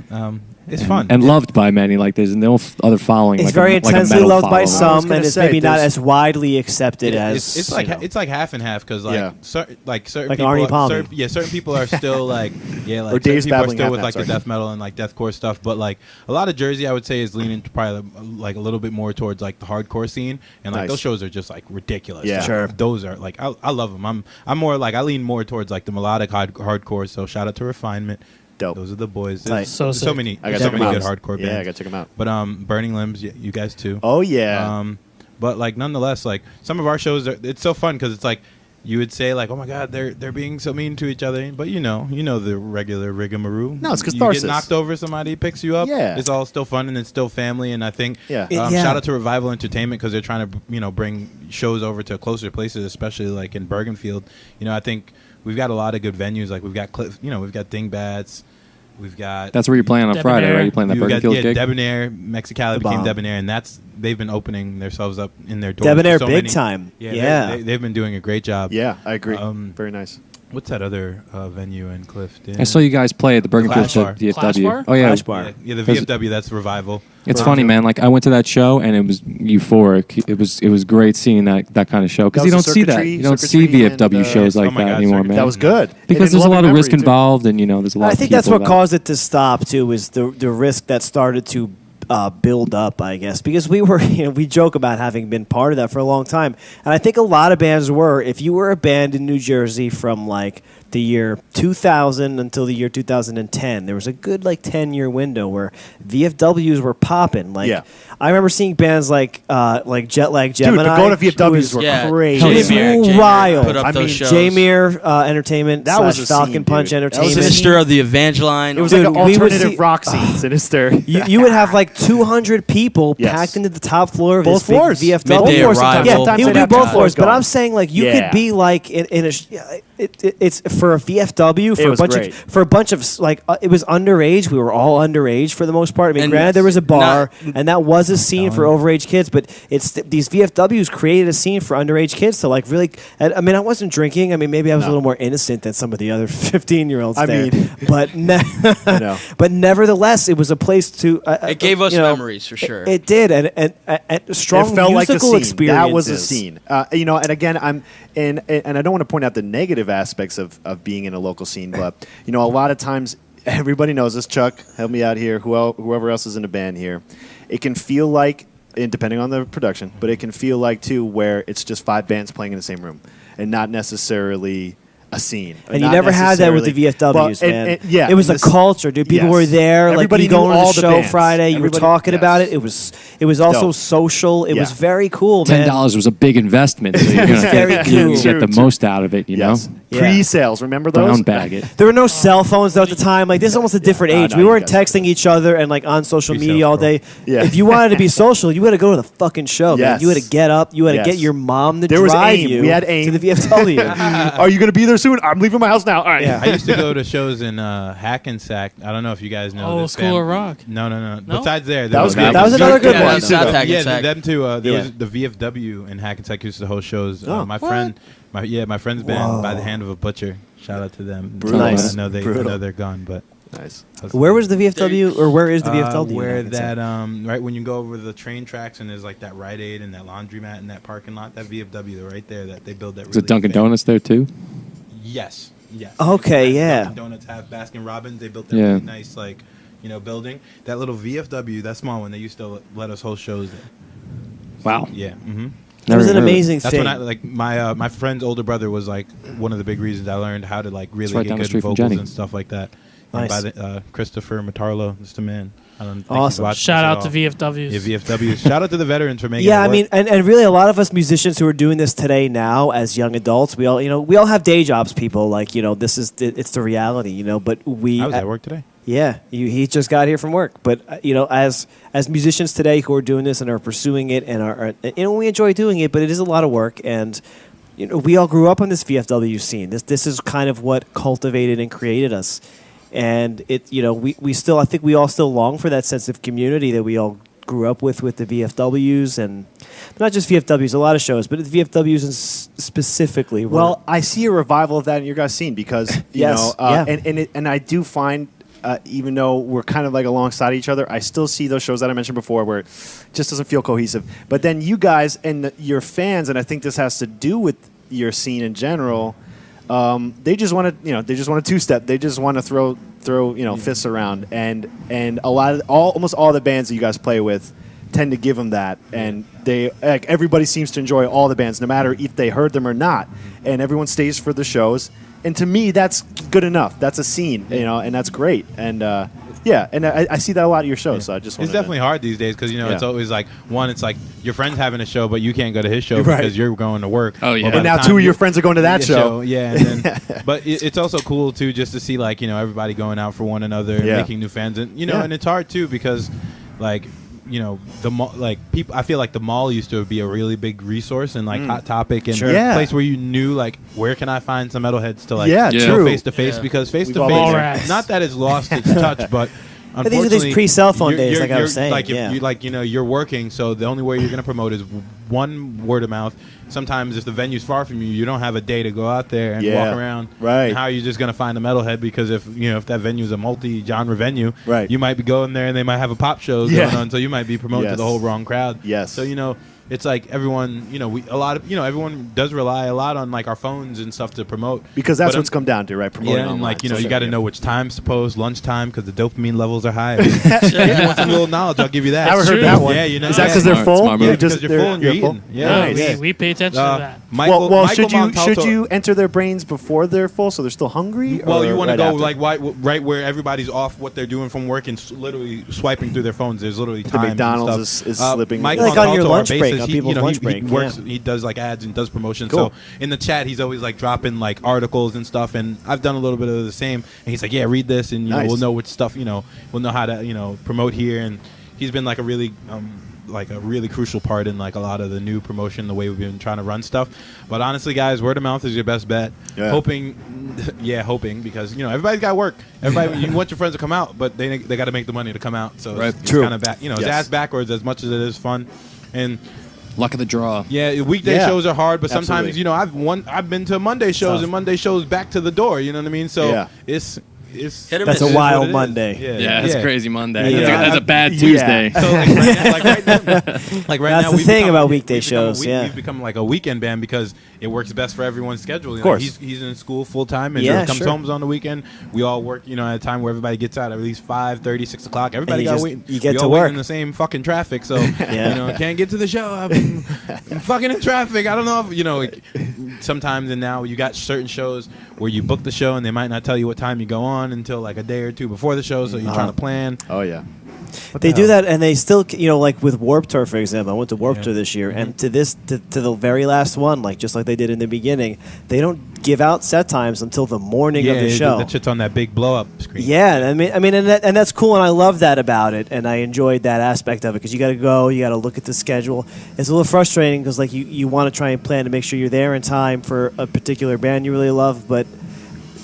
it's fun. and loved by many. Like there's no other following. It's like very a, like a intensely metal loved by following. some, gonna and it's say, maybe not there's- as widely accepted as. it's like you know. it's like half and half because like Yeah. certain Like people Arnie are, Palmy. certain people are still like Or like Dave's certain people are babbling still half with and like half, the sorry. death metal and like deathcore stuff, but like a lot of Jersey I would say is leaning probably like a little bit more towards like the hardcore scene, and like Nice. those shows are just like ridiculous. Yeah. Like, Sure. those are like I love them. I'm more like I lean more towards like the melodic hardcore. So shout out to Refinement. Dope. Those are the boys. Tight. There's So there's so sick. many, I there's gotta so check many 'em good out. hardcore Yeah, I bands. gotta check 'em out. But Burning Limbs, you guys too. Oh yeah. But like nonetheless, like some of our shows, it's so fun because it's like you would say like, oh my god, they're being so mean to each other, but you know the regular rigmarole. No, it's You catharsis. get knocked over, somebody picks you up. Yeah. It's all still fun and it's still family. And I think Yeah. Yeah. shout out to Revival Entertainment because they're trying to bring shows over to closer places, especially like in Bergenfield. I think we've got a lot of good venues. Like we've got we've got Dingbats. We've got That's where you're playing on Debonair. Friday, right? You're playing that we've got, Bergenfield gig. Debonair, Mexicali The became bomb. Debonair, and they've been opening themselves up in their doors. Debonair for so big many- time. Yeah, Yeah. they've been doing a great job. Yeah, I agree. Um, Very nice. What's that other venue in Clifton? I saw you guys play at the Bergenfield Clash Bar. DFW. Clash Bar? Oh yeah, Clash Bar. Yeah, the 'Cause- VFW. That's Revival. it's funny, man. Like I went to that show and it was euphoric. It was great seeing that kind of show because That you don't was the see that. circuitry- You don't see circuitry VFW and, shows like oh my that God, anymore, circuitry. man. That was good. Because And in there's a lot loving of risk memory, too. involved, and there's a lot. I of think that's people what that- caused it to stop too. Was the risk that started to build up, I guess, because we were we joke about having been part of that for a long time, and I think a lot of bands were. If you were a band in New Jersey from like the year 2000 until the year 2010, there was a good like 10-year window where VFWs were popping. Like Yeah. I remember seeing bands like Jet Lag Dude, Gemini. the go to who VFWs was were Yeah. crazy. It was Jamir wild. put up I those mean, shows. Jamir Entertainment That was slash a Falcon scene, Punch dude. That was a Entertainment. Sinister of the Evangeline. It was Dude, like an we would alternative see- rock scene, Sinister. You would have like 200 people Yes. packed into the top floor of Both this big floors. VFW. Midday Both floors Arrival. sometimes. Yeah, Sometimes he would they'd do have both two floors, but going. I'm saying like you Yeah. could be like in a. It's for a VFW for It a was bunch great. of for a bunch of like it was underage. We were all underage for the most part. I mean, And granted there was a bar not- and that was a scene for overage kids, but it's these VFWs created a scene for underage kids to like really. I mean, I wasn't drinking. I mean, maybe I was a No. little more innocent than some of the other 15-year-olds I there. mean- but know. but nevertheless, it was a place to. It gave us you know, memories for sure. It did, and strong It felt like a musical scene. experiences. That was a scene. And again, and I don't want to point out the negative aspects of being in a local scene, but a lot of times everybody knows this. Chuck, help me out here. Whoever else is in the band here, it can feel like, and depending on the production, but it can feel like too where it's just 5 bands playing in the same room and not necessarily a scene. And you Not never had that with the necessarily- VFWs, But- man. yeah, it was a this- culture, dude. People yes. were there. Everybody like you knew going to all the the show bands. Friday, you Everybody- were talking about yes. it. It was also Dope. social. It was Yeah. very cool, man. $10 was a big investment. So you're gonna Very get, cool. you get the True. most out of it, you Yes. know. Yeah. Pre-sales, remember those? Brown bag it. There were no cell phones though at the time. Like this is almost a different age. no, We you weren't guys- texting each other and like on social Pre-sales, media all bro. day. Yeah. If you wanted to be social, you had to go to the fucking show, man. Yes. You had to get up. You had to Yes. get your mom to There was drive AIM. you We had AIM. to the VFW. Are you going to be there soon. I'm leaving my house now. All right. Yeah. I used to go to shows in Hackensack. I don't know if you guys know. Oh, this School band. of Rock. No. No? Besides there, That was there good. That was another good Yeah, one. that's South too. Hackensack. Yeah, them too. There Yeah. was the VFW in Hackensack used to host shows. Oh. My What? friend, my friend's band Whoa. By the Hand of a Butcher. Shout out to them. Brutal. Nice. I know Brutal. they're gone, but Nice. Where was the VFW, or where is the VFW? Where I can say? that right when you go over the train tracks and there's like that Rite Aid and that laundromat in that parking lot, that VFW right there that they build that. Is it Dunkin' Donuts there too? Yes. Okay, yeah. Dunkin' Donuts have Baskin Robbins. They built that Yeah. really nice building. That little VFW, that small one, they used to let us host shows there. Wow. Yeah. Mm-hmm. It was an Never heard of amazing That's thing. when I like my friend's older brother was like one of the big reasons I learned how to like really right get down the good street from vocals Jenny. and stuff like that. Nice. And by the Christopher Matarlo, just a man. I don't think he's Awesome. watching Shout this out at to all. VFWs. Yeah, VFW. Shout out to the veterans for making Yeah, it I work. mean, and really, a lot of us musicians who are doing this today now as young adults, we all have day jobs. People like this is it's the reality, But we, I was at work today. yeah, he just got here from work. But as musicians today who are doing this and are pursuing it and are we enjoy doing it, but it is a lot of work. And we all grew up on this VFW scene. This is kind of what cultivated and created us. And we still, I think we all still long for that sense of community that we all grew up with the VFWs, and not just VFWs, a lot of shows, but the VFWs and specifically. Well, I see a revival of that in your guys' scene because Yes, yeah. and I do find even though we're kind of like alongside each other, I still see those shows that I mentioned before where it just doesn't feel cohesive. But then you guys and your fans, and I think this has to do with your scene in general. They just want to, they just want to two-step. They just want to throw fists around, and almost all the bands that you guys play with tend to give them that, and everybody seems to enjoy all the bands, no matter if they heard them or not, and everyone stays for the shows. And to me, that's good enough. That's a scene, and that's great. And and I see that a lot at your shows. So I just It's definitely hard these days because it's always like it's like your friend's having a show, but you can't go to his show Right. because you're going to work. Oh, yeah. Well, by and the now time two of your you- friends are going to that show. Yeah, and then, but it's also cool too just to see like everybody going out for one another and Yeah. making new fans, and Yeah. and it's hard too because like the mall, like people, I feel like the mall used to be a really big resource and like Hot Topic and Sure. Yeah. a place where you knew like where can I find some metalheads to like Yeah, go true. face to face, Yeah. because face We've to all been there. face, not that it's lost its touch, but these are these unfortunately, pre-cell phone you're- days, like I you're- was saying, Like if yeah. you you're working, so the only way you're going to promote is one, word of mouth. Sometimes if the venue's far from you, you don't have a day to go out there and Yeah. walk around. Right. And how are you just going to find a metalhead? Because if that venue is a multi-genre venue, Right. you might be going there and they might have a pop show Yeah. going on, so you might be promoting to the Yes. whole wrong crowd. Yes. So it's like everyone, everyone does rely a lot on like our phones and stuff to promote, Because that's But, what's come down to, right? Promoting yeah, and online. like you So, got to yeah. know which times to post, lunchtime, because the dopamine levels are high. If you want some little knowledge, I'll give you that. Never It's heard true. that one. Yeah, Is that because they're Smart- full? smart move. They're Because you're full and you're full? eating. Yeah. Nice. we pay attention to that. Michael, Well, Michael should Montalto- you enter their brains before they're full, so they're still hungry? Well, or you want to right go after? like right where everybody's off what they're doing from work and literally swiping through their phones. There's literally The times McDonald's and stuff. is slipping. Mike Like on your Montalto, our lunch break, bassist, on he, people's lunch break, he works. yeah. He does like ads and does promotion. Cool. So in the chat, he's always like dropping like articles and stuff. And I've done a little bit of the same. And he's like, "Yeah, read this, and Nice. we'll know which stuff. We'll know how to promote here." And he's been like a really crucial part in like a lot of the new promotion, the way we've been trying to run stuff. But honestly, guys, word of mouth is your best bet. Yeah. Hoping because everybody's got work. Everybody, you want your friends to come out, but they got to make the money to come out. So Right. it's True. kind of back. It's Yes. ass backwards as much as it is fun, and Luck of the draw. yeah, weekday Yeah. shows are hard, but sometimes Absolutely. I've been to Monday shows Tough. and Monday shows back to the door. You know what I mean? So Yeah. it's Hit or That's miss. a it is wild what it is. Monday. Yeah, it's a crazy Monday. Yeah. That's a bad Yeah. Tuesday. So like right now, That's now the we've thing become- about weekday we've become a shows, yeah. we've become like a weekend band because it works best for everyone's schedule. Of course. he's in school full time and Yeah, he comes sure. home on the weekend. We all work, at a time where everybody gets out at least 5:30, 6 o'clock. Everybody you got just- waiting. you get we to all wait work. in the same fucking traffic, so Yeah. can't get to the show. I'm fucking in traffic. I don't know if sometimes, and now you got certain shows where you book the show and they might not tell you what time you go on until like a day or two before the show, so you're trying to plan. Oh yeah. They do that, and they still, like with Warped Tour, for example. I went to Warped Yeah. Tour this year, and to the very last one, just like they did in the beginning, they don't give out set times until the morning of the show. That shit's on that big blow up screen. Yeah, I mean, and that's cool, and I love that about it, and I enjoyed that aspect of it because you got to go, you got to look at the schedule. It's a little frustrating because like you want to try and plan to make sure you're there in time for a particular band you really love, but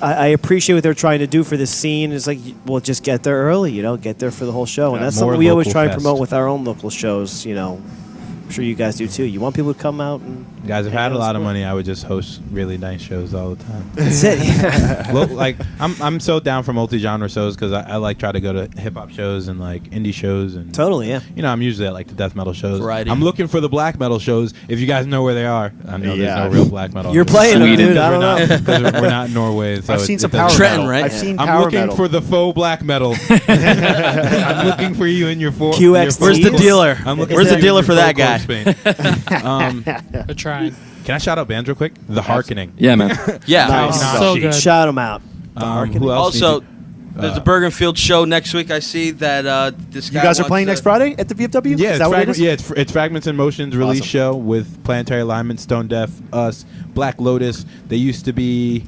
I appreciate what they're trying to do for this scene. It's like, well, just get there early, get there for the whole show, and that's more something we always local try and fest. promote with our own local shows. I'm sure you guys do too. You want people to come out and Guys, if I hang had out a lot and of support. money, I would just host really nice shows all the time. That's it. Yeah. Like I'm so down for multi-genre shows because I like try to go to hip hop shows and like indie shows and Totally, yeah. I'm usually at like the death metal shows. Variety. I'm looking for the black metal shows. If you guys know where they are, I know there's no real black metal. You're playing them, Sweden. dude. I don't know. because we're not in Norway. So I've seen some it power doesn't- Trenton, metal. right? I've seen I'm power looking metal. for the faux black metal. I'm looking for you in your QXT. Where's the dealer? I'm looking Where's for the you dealer in for your that guy? faux Spain. We're trying. Can I shout out bands real quick? The Harkening. Yeah, man. Yeah. Nice. So good. Shout them out. Who else? Also, needs there's a Bergenfield show next week. I see that this guy You guys are wants playing to- next Friday at the VFW? Yeah, is that what it is? it's Fragments and Motions release Awesome. show with Planetary Alignment, Stone Deaf, us, Black Lotus. They used to be.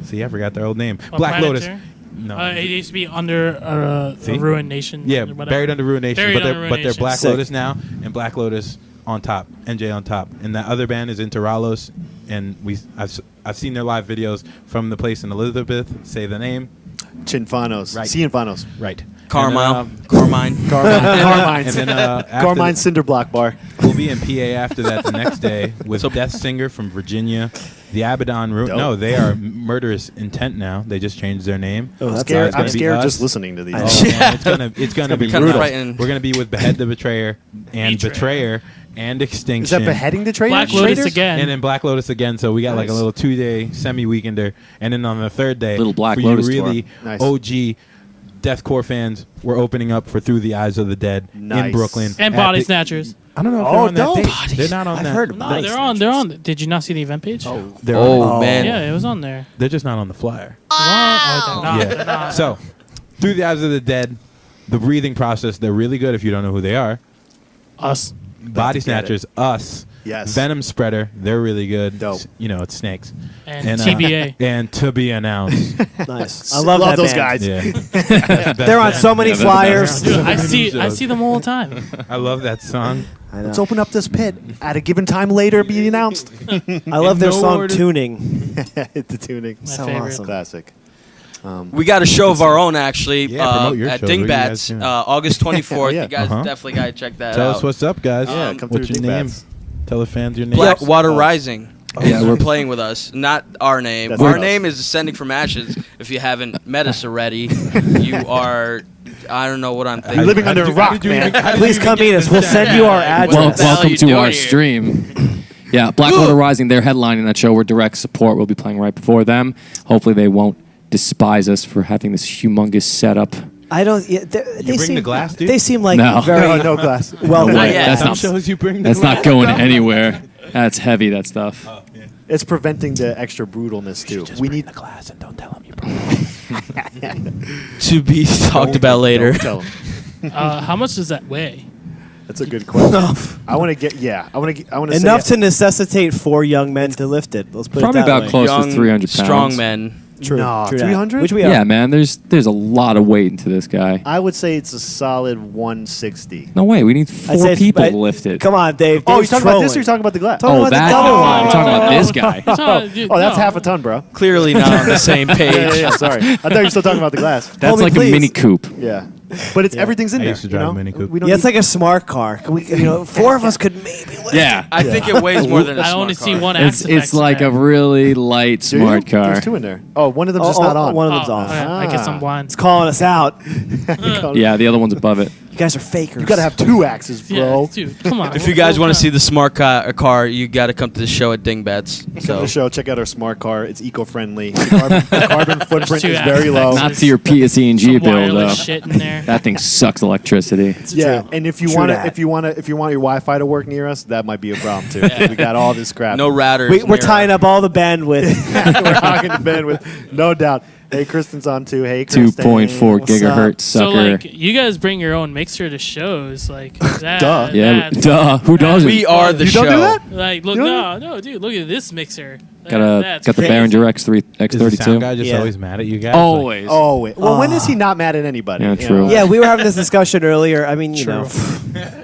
See, I forgot their old name. Oh, Black Lotus. Planetary? No. It used to be under See? a Ruined Nation. Yeah, or whatever. buried under Ruination, Buried but under they're Ruination. Black Sick. Lotus now, and Black Lotus on top, NJ on top, and that other band is Interalos, and I've seen their live videos from the place in Elizabeth. Say the name, Chinfanos. Right. Cianfanos. right? Carmine. Carmine. And then after Carmine Cinder Block Bar. we'll be in PA after that the next day with Death Singer from Virginia, the Abaddon Room. Dope. No, they are Murderous Intent now. They just changed their name. Oh, I'm that's scared, gonna I'm be scared us. just listening to these. Oh, man, it's gonna be Kinda brutal. frightening. We're gonna be with Behead the Betrayer and Betrayer. Betrayer and Extinction. Is that beheading the traitors? Black Lotus Traitors? again. And then Black Lotus again. So we got like a Nice. little 2-day semi-weekender, and then on the third day, Little Black for Lotus you tour. really Nice. OG deathcore fans, we're opening up for Through the Eyes of the Dead in Nice. Brooklyn And at Body the- Snatchers. I don't know if Oh, they're on that dope. date. Body They're not on I've that. heard of No, Body they're on. They're on. Did you not see the event page? They're Oh, on. man. Yeah, it was on there. They're just not on the flyer. Oh, they're not. Yeah. They're not. So, Through the Eyes of the Dead, the breathing process, they're really good if you don't know who they are. Us. Body to get it. Snatchers, us. Yes. Venom Spreader, they're really good. Dope. It's snakes. And TBA. And To Be Announced. Nice. I love that those band. guys. Yeah. They're on so many Yeah, flyers. Dude, I see them all the time. I love that song. I know. Let's open up this pit. At a given time later, be announced. I love their no song order. "Tuning." The tuning. My So favorite. awesome. Classic. We got a show of our own actually Yeah, promote your at shows. What are you guys Dingbats, doing? August 24th. Yeah. You guys Uh-huh. definitely gotta check that Tell out. us what's up, guys. Yeah, come What's through your name? Dingbats. Tell the fans your name. Blackwater Rising. Yeah, We're we're playing with us, not our name. That's Our us. name is Ascending from Ashes. If you haven't met us already, you are. I don't know what I'm thinking. You're living under a rock, man. Please come meet us. We'll send you our address. What the hell are welcome you to doing our here? stream. Yeah, Blackwater Rising, they're headlining that show. We're direct support. We'll be playing right before them. Hopefully they won't despise us for having this humongous setup. I don't. Yeah, they bring seem, the glass, dude? They seem like No. very No glass. well. No Not way. yet. That's Some not, shows you bring. that's not going anywhere. That's heavy, that stuff. It's preventing the extra brutalness too. We need the glass and don't tell them you To be talked about later. Don't tell 'em. How much does that weigh? That's a good question. I want to get. Yeah, I want to. I want to enough say to necessitate 4 young men to lift it. Let's put Probably it that about way. close Young, to 300 pounds. strong men. True. No, true that. 300? Which we are. Yeah, man, there's a lot of weight into this guy. I would say it's a solid 160. No way, we need I'd 4 say it's- people but- to lift it. Come on, Dave. Oh, you're Dave's talking about this, or trolling. you're talking about the glass? Talking Oh, about the that? double one. I'm talking about this guy. Oh, that's half a ton, bro. Clearly not on the same page. Yeah, sorry. I thought you were still talking about the glass. That's Homie, like please. a mini coupe. Yeah, but it's everything's in I there. used to drive you know? a Mini Coupe. We don't Yeah, it's need- like a smart car. Can we, 4 of us could maybe lift Yeah. I think it weighs more than a I smart only car. see one It's axis. like a really light Do you? smart car. There's 2 in there. Oh, one of them's just not on. One of them's Oh, off. okay. I guess I'm Ah. blind. It's calling us out. Yeah, the other one's above it. You guys are fakers. You gotta have 2 axes, bro. Yeah, dude, come on. If you guys want to see the smart car, you got to come to the show at Dingbats. Come to So the show. Check out our smart car. It's eco-friendly. The carbon footprint Two is very axes. low. Not to your PSE&G Some bill though. wireless shit in there. That thing sucks electricity. Yeah, True. and if you True want to, that. if you want your Wi-Fi to work near us, that might be a problem too. We got all this crap. no routers. We're near tying us. up all the bandwidth. We're hogging the bandwidth, no doubt. Hey, Kristen's on too. Hey, Kristen. 2.4 What's up? gigahertz So sucker. like, you guys bring your own mixer to shows, like that. Duh. Yeah, that- duh. Who doesn't? We are the You show. don't do that? Like, look, You no, dude, look at this mixer. Got That's the crazy. Behringer X32. Is the sound guy just Yeah. always mad at you guys? Always. Oh, wait. Well, when is he not mad at anybody? Yeah, you true. know? Yeah, we were having this discussion earlier. I mean, you know,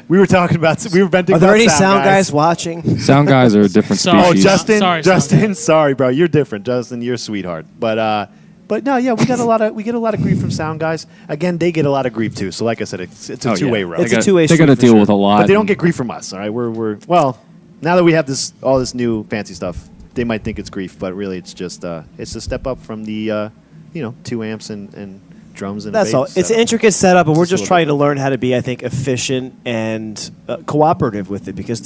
We were talking about. We were venting. are there about any sound guys guys watching? Sound guys are a different Sorry. Oh, species. Justin. Sorry, Justin. Sorry, bro. You're different, Justin. You're a sweetheart. But no, yeah, we get a lot of grief from sound guys. Again, they get a lot of grief too. So, like I said, it's a Oh, yeah. two-way road. It's a two-way They got street to for deal sure. with a lot. But they don't get grief from us. All right, we're well. Now that we have all this new fancy stuff, they might think it's grief, but really it's just it's a step up from the 2 amps and drums and. That's a all. bass It's an setup. intricate setup, and we're Just a just little trying bit. to learn how to be, I think, efficient and cooperative with it. Because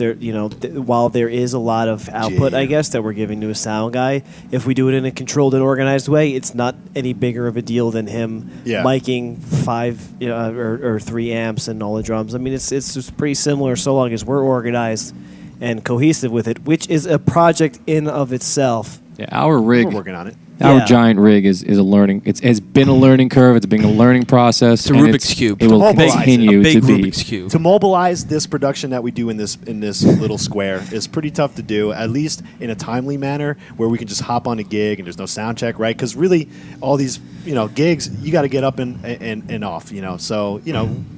while there is a lot of output, Yeah. I guess that we're giving to a sound guy, if we do it in a controlled and organized way, it's not any bigger of a deal than him miking 5 or 3 amps and all the drums. I mean, it's just pretty similar so long as we're organized and cohesive with it, which is a project in of itself. Yeah, our rig, We're working on it. our Yeah. giant rig is a learning. It's been a learning curve. It's been a learning process. It's a and Rubik's Cube. It will Mobilize it. continue A big to be. Rubik's Cube. To mobilize this production that we do in this little square is pretty tough to do, at least in a timely manner where we can just hop on a gig and there's no sound check, right? Because really, all these gigs, you got to get up and off, So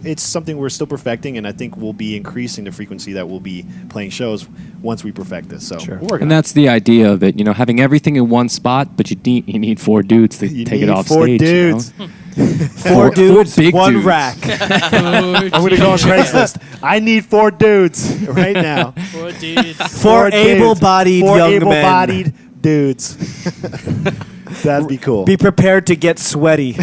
it's something we're still perfecting, and I think we'll be increasing the frequency that we'll be playing shows once we perfect this. So we're working. And that's the idea of it. Having everything in one spot, but you need 4 dudes to You take need it off 4 stage. dudes. Four dudes, big one dudes. rack. I'm going to go on Craigslist. I need 4 dudes right now. Four dudes. Four dudes. able-bodied 4 young men. able-bodied dudes. That'd be cool. Be prepared to get sweaty.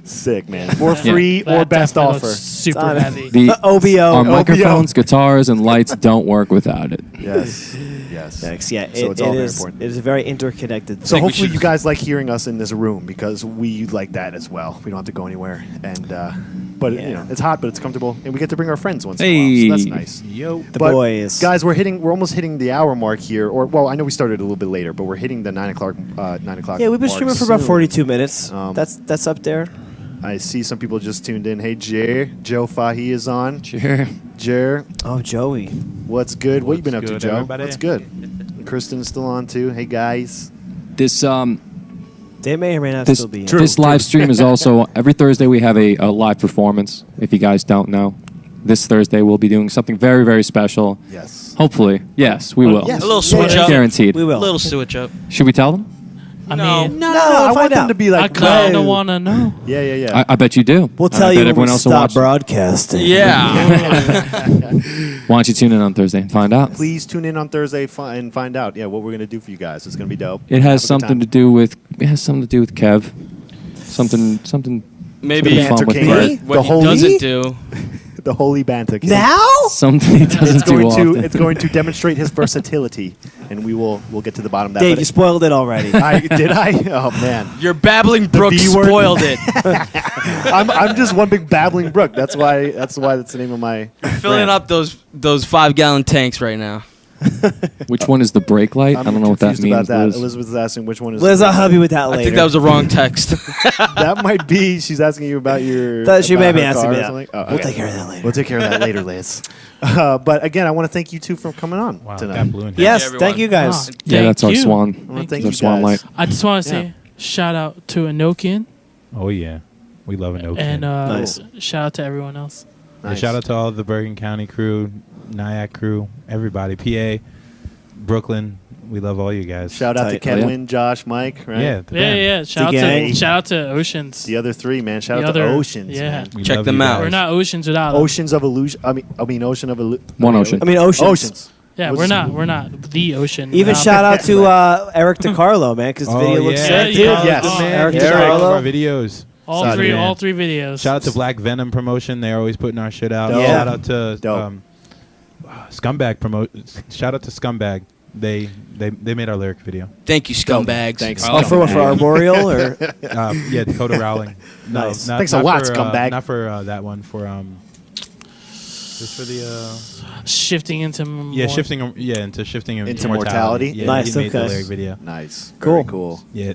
Sick, man. For free or That best definitely offer. looks super on it. heavy. The, OBO. our OBO. microphones, guitars, and lights don't work without it. Yes. Yes. Thanks. Yeah, So it's all very is. important. It is very interconnected. So think we hopefully should- you guys like hearing us in this room because we like that as well. We don't have to go anywhere, but Yeah. it's hot, but it's comfortable, and we get to bring our friends once in a while. So that's nice. Yo. The But boys. guys, we're almost hitting the hour mark here. Or well, I know we started a little bit later, but we're hitting the 9 o'clock. 9 o'clock. Yeah, we've been mark streaming for about soon. 42 minutes. Um, That's up there. I see some people just tuned in. Hey, Joe Fahy is on. Sure. Jer, Oh, Joey. what's good? What you been up to, good, Joe? everybody? What's good? Kristen's still on too. Hey, guys. This They may or may not this still be. this live stream is also every Thursday we have a live performance. If you guys don't know, this Thursday we'll be doing something very, very special. Yes. Hopefully, yes, we will. Yes. A little switch up. Guaranteed. We A will. little switch up. Should we tell them? I No. mean, No, I I want find them out. to be I like, kind of "Whoa." want to know. Yeah. I bet you do. We'll I tell bet you when we everyone else will stop watch. broadcasting. Yeah. Why don't you tune in on Thursday and find out? Please tune in on Thursday and find out. Yeah, what we're gonna do for you guys. It's gonna be dope. It has something to do with Kev. Something Maybe The fun with Banter Kev. King? what The he holy? doesn't do. the holy banter. King. Now? Something he doesn't It's going do to often. it's going to demonstrate his versatility, and we'll get to the bottom of that. Dave, But you spoiled it already. did I? Oh man, Your babbling brook B word? spoiled it. I'm just one big babbling brook. That's why that's the name of my Filling brand. up those 5-gallon tanks right now. Which one is the brake light? I'm I don't know what that confused means. about that. Liz. Elizabeth's asking which one is. Liz, I'll help you with that later. I think that was a wrong text. That might be. She's asking you about your. Thought she about may be her asking car me or that. something? Oh, We'll okay. take care of that later. We'll take care of that later, Liz. But again, I want to thank you two for coming on Wow, tonight. that blew in here. Yes, everyone. thank you guys. Ah, Yeah, thank that's our you. swan. I want to thank That's you our swan guys. light. I just want to Yeah. say shout out to Enochian Oh yeah, we love an oak. and Nice. shout out to everyone else. Nice. Shout out to all the Bergen County crew, Nyack crew, everybody, PA, Brooklyn. We love all you guys. Shout out to Tight. Oh, yeah. Kedwin, Josh, Mike, right? Yeah, the Yeah, band. yeah. Shout gang. out to Oceans. The other three, man. Shout The out to other- Oceans, yeah. man. We Check love them you out. guys. We're not Oceans without them. Oceans of Illusion. I mean, Ocean of Illusion. One ocean. I mean, Oceans. Oceans. Yeah, What's- we're not. We're not the ocean. Even without shout out to Eric DiCarlo, man, because the Oh, video looks yeah. sick, Yeah, dude. yes. Oh, Eric He's in all of our DiCarlo. videos. all Solid, three. man. All three videos. Shout out to Black Venom Promotion. They're always putting our shit out. Dope. Shout out to Dope. Scumbag Promote. Shout out to Scumbag. They made our lyric video. Thank you, scumbags. Thanks. Oh, for what, for Arboreal or Yeah, Dakota Rowling. No, Nice. not, Thanks a not lot, for, scumbag. Not for that one. For Just for the Shifting into shifting Into mortality? Yeah, Nice, he made the okay. lyric video. Nice. Cool. Very cool. Yeah,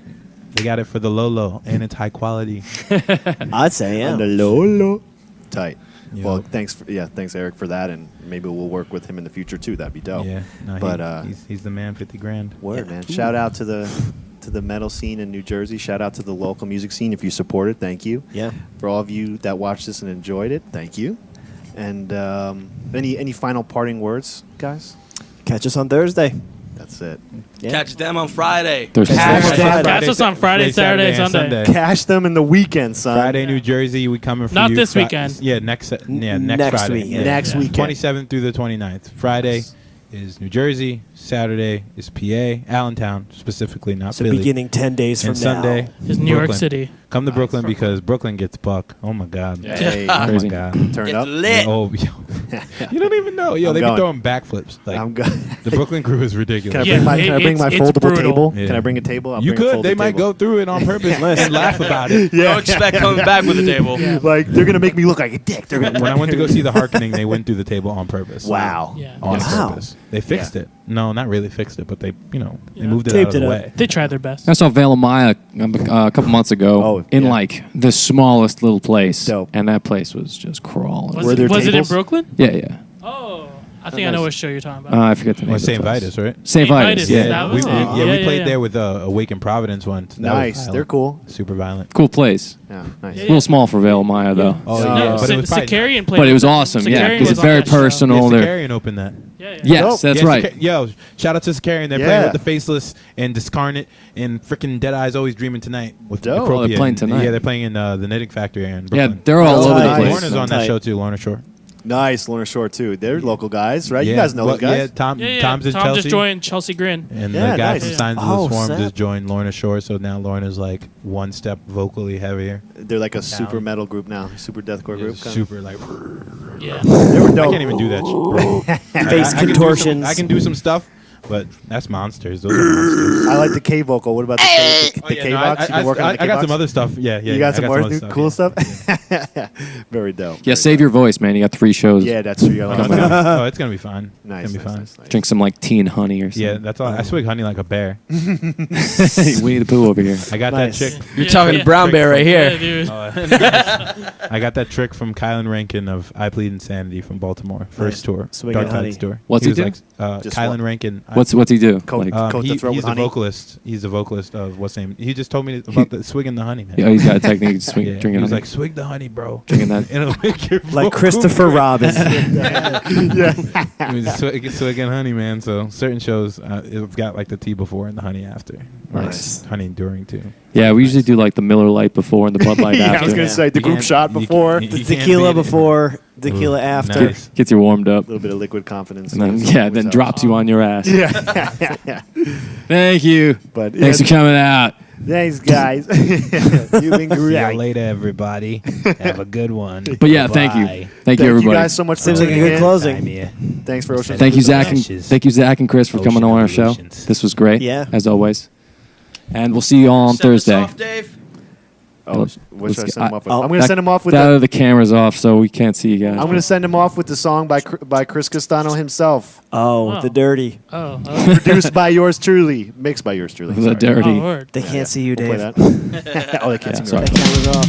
they got it for the low and it's high quality. I'd say, yeah. And the Lolo. Tight. Yeah. Well, thanks, Eric, for that, and maybe we'll work with him in the future too. That'd be dope. Yeah, no, But, he's the man. 50 grand. Word, man. Shout out to the metal scene in New Jersey. Shout out to the local music scene. If you support it, thank you. Yeah. For all of you that watched this and enjoyed it, thank you. And any final parting words, guys? Catch us on Thursday. That's it. Yeah. Catch them on Friday. Thursday. Catch us on Friday, Saturday, and Sunday. Cash them in the weekend, son. Friday, New Jersey. We coming for Not you. this weekend. Yeah, next Friday. week, yeah. Next weekend. 27th through the 29th. Friday is New Jersey. Saturday is PA, Allentown specifically, not So Philly. beginning 10 days from And Sunday now. Is New York Brooklyn. City. Come to Brooklyn because Brooklyn gets buck. Oh my God. Hey, Oh my Crazy. God. turn Get up. lit. Oh, yo. You don't even know. Yo, I'm they be going. throwing backflips. Like I'm good. the Brooklyn crew is ridiculous. Can I Yeah, bring my it's foldable brutal. table? Yeah. Can I bring a table? I'll You bring a could. folded They might table. go through it on purpose and laugh about it. Don't expect coming back with a table. Like they're gonna make me look like a dick. They're gonna. When I went to go see the Harkening, they went through the table on purpose. Wow. Yeah. On Wow. purpose. They fixed it. No, not really fixed it, but they, they Yeah. moved it Taped out of it the up. way. They tried their best. I saw Veil Maya a couple months ago Oh, in yeah. like the smallest little place, Dope. and that place was just crawling. Was, Were it, there was it in tables? Brooklyn? Yeah. Oh, I think I know what show you're talking about. I forget the name. Or of the St. place. Vitus, right? St. St. Vitus. Vitus, Yeah. that we, was- we- yeah, we yeah, played yeah. there with Awaken Providence once. That was Nice. violent. They're cool. Super violent. Cool place. Yeah. Nice. Yeah. A little small for Veil Maya though. Oh, No, yeah. But it was probably Sakarian played. But it was awesome, yeah, Sakarian because was it's on very that show. personal. Yeah, They're- Sakarian opened that. Yeah. Yes, Dope. that's Yeah, right. Yo, shout out to Sakarian. They're Yeah. playing with the Faceless and Discarnate and freaking Dead Eyes Always Dreaming Tonight with Dope. Necropia. Oh, they're playing tonight. Yeah, they're playing in the Knitting Factory in Yeah, Brooklyn. they're all That's over the nice. place. Lorna's on that Tight. show too, Lorna Shore. Nice. Lorna Shore too. They're local guys, right? You Yeah. guys know Well, those guys. Yeah, Tom's in Tom Chelsea. just joined Chelsea Grin. And Yeah, the guy nice. from Signs of Oh, the Swarm snap. just joined Lorna Shore, so now Lorna's like one step vocally heavier. They're like a super metal group now, super deathcore group. kinda. Super like. Yeah. They were I dope. can't even do that shit, bro. Face I can do contortions. I can do some stuff, but that's monsters. Those are monsters. I like the K vocal. What about the K box? You been working on the I got K-box? some other stuff. Yeah. You got some more other cool yeah. stuff. Very dope. Yeah, Very save your voice, man. You got 3 shows. Yeah, that's true. You gotta Coming let up. them Oh, it's gonna be fun. Nice, It's gonna be fun. nice. Drink some like tea and honey or something. Yeah, that's all. I swig honey like a bear. Winnie the Pooh over here. I got Nice. that chick. You're talking to Brown Bear right Yeah, here. dude. I got that trick from Kylan Rankin of I Plead Insanity from Baltimore. First tour, Swinging Dark honey. Tides tour. What's he was do? like Just Kylan what? Rankin. What's he do? Coat- Like, coat the throat he's with a honey? vocalist. He's a vocalist of what's name. He just told me about the swigging the honey, man. yeah, he's got a technique to swing, Yeah, drinking he was honey. like, swig the honey, bro. Drinking that. It'll make your Like vocal Christopher great. Robin. I mean, swigging honey, man. So certain shows, it's got like the tea before and the honey after. Or Nice. honey during too. Yeah, we usually do like the Miller Light before and the Bud Light Yeah, I after. was gonna Yeah. say the You group can't- shot you before, can't- The you can't tequila beat it. before, tequila Ooh, after. nice. Gets you warmed up. a little bit of liquid confidence. And then, Always then helps. drops you on your ass. Yeah. Thank you. But Thanks for coming out. Thanks, guys. You've been See you great. later, everybody. Have a good one. But yeah, thank you. Bye. Thank you, everybody. you guys so much. Seems for like a tuning good in. closing. Thanks for Ocean. Thank you, Zach, Ashes. Thank you, Zach and Chris, for coming on our show. Ocean This was great. Yeah. As always. And we'll see you all on Send us Thursday. off, Dave. Oh, what should I Let's send him get- off with? I'll- I'm going to send him off with The camera's off, so we can't see you guys. I'm going to send him off with the song by Chris Castano himself, Oh, Wow. the dirty. Oh, produced by yours truly, mixed by yours truly. The sorry. dirty. oh, word. They can't see you, We'll play Dave. that. Oh, they can't Yeah, see sorry. That camera's off.